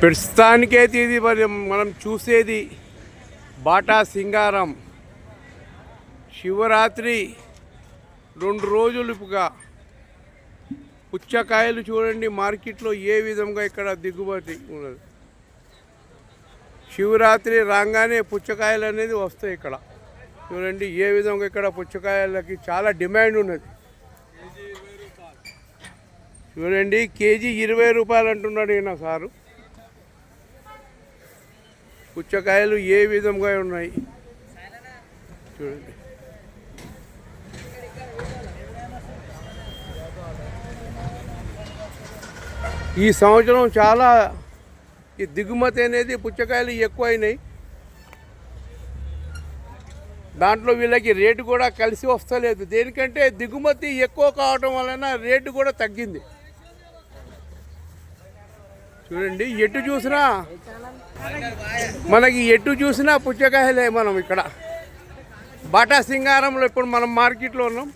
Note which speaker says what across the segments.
Speaker 1: ప్రస్తుతానికైతే ఇది మనం చూసేది బాటా సింగారం శివరాత్రి 2 రోజులుగా పుచ్చకాయలు చూడండి మార్కెట్లో ఏ విధంగా ఇక్కడ దిగుబడి ఉన్నది. శివరాత్రి రాగానే పుచ్చకాయలు అనేది వస్తాయి. ఇక్కడ చూడండి ఏ విధంగా ఇక్కడ పుచ్చకాయలకి చాలా డిమాండ్ ఉన్నది. చూడండి కేజీ 20 రూపాయలు అంటున్నాడు ఈయన సారు. పుచ్చకాయలు ఏ విధంగా ఉన్నాయి చూడండి. ఈ సంవత్సరం చాలా ఈ దిగుమతి అనేది పుచ్చకాయలు ఎక్కువైనాయి. దాంట్లో వీళ్ళకి రేటు కూడా కలిసి వస్తలేదు. దేనికంటే దిగుమతి ఎక్కువ కావడం వలన రేటు కూడా తగ్గింది. చూడండి ఎటు చూసినా మనకి పుచ్చకాయలే. మనం ఇక్కడ బాటా సింగారంలో ఇప్పుడు మనం మార్కెట్లో ఉన్నాం.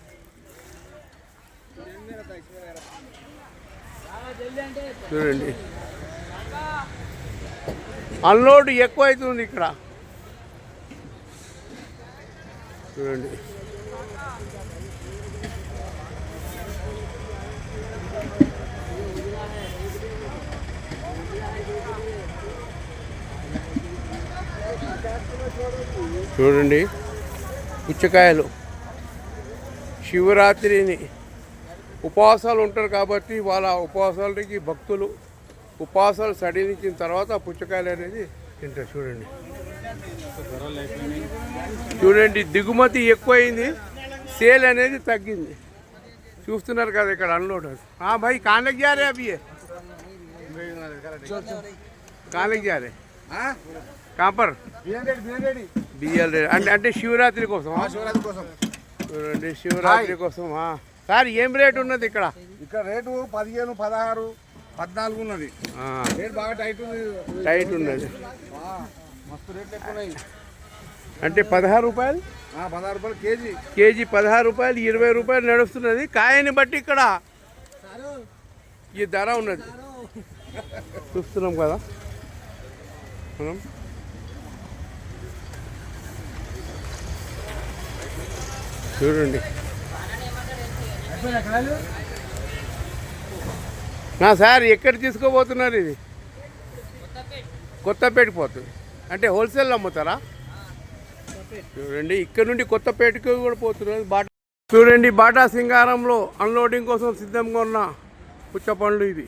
Speaker 1: చూడండి అన్లోడ్ ఎక్కువ అవుతుంది ఇక్కడ. చూడండి చూడండి పుచ్చకాయలు శివరాత్రిని ఉపవాసాలు ఉంటారు కాబట్టి వాళ్ళ ఉపవాసాలకి భక్తులు ఉపవాసాలు సడలించిన తర్వాత పుచ్చకాయలు అనేది తింటారు. చూడండి దిగుమతి ఎక్కువైంది, సేల్ అనేది తగ్గింది. చూస్తున్నారు కదా ఇక్కడ అన్లోడ్. భాయ్ కానకి जा रहे अभी కానకి जा रहे कहाँ पर బిఎల్ అంటే శివరాత్రి కోసం. చూడండి శివరాత్రి కోసం. సార్ ఏం రేట్ ఉన్నది ఇక్కడ?
Speaker 2: ఇక్కడ రేటు 15, 16, 14 ఉన్నది. రేట్ బాగా
Speaker 1: టైట్ ఉన్నది.
Speaker 2: మస్తు రేట్లు ఎక్కువ ఉన్నాయి.
Speaker 1: అంటే 16 రూపాయలు
Speaker 2: 16 రూపాయలు కేజీ.
Speaker 1: కేజీ 16 రూపాయలు 20 రూపాయలు నడుస్తున్నది. కాయని బట్టి ఇక్కడ ఈ ధర ఉన్నది. చూస్తున్నాం కదా మనం. చూడండి సార్ ఎక్కడ తీసుకోబోతున్నారు? ఇది కొత్తపేట పోతుంది. అంటే హోల్సేల్ అమ్ముతారా? చూడండి ఇక్కడ నుండి కొత్తపేటకి కూడా పోతున్నారు. చూడండి బాటా సింగారంలో అన్లోడింగ్ కోసం సిద్ధంగా ఉన్న పుచ్చపండ్లు ఇవి.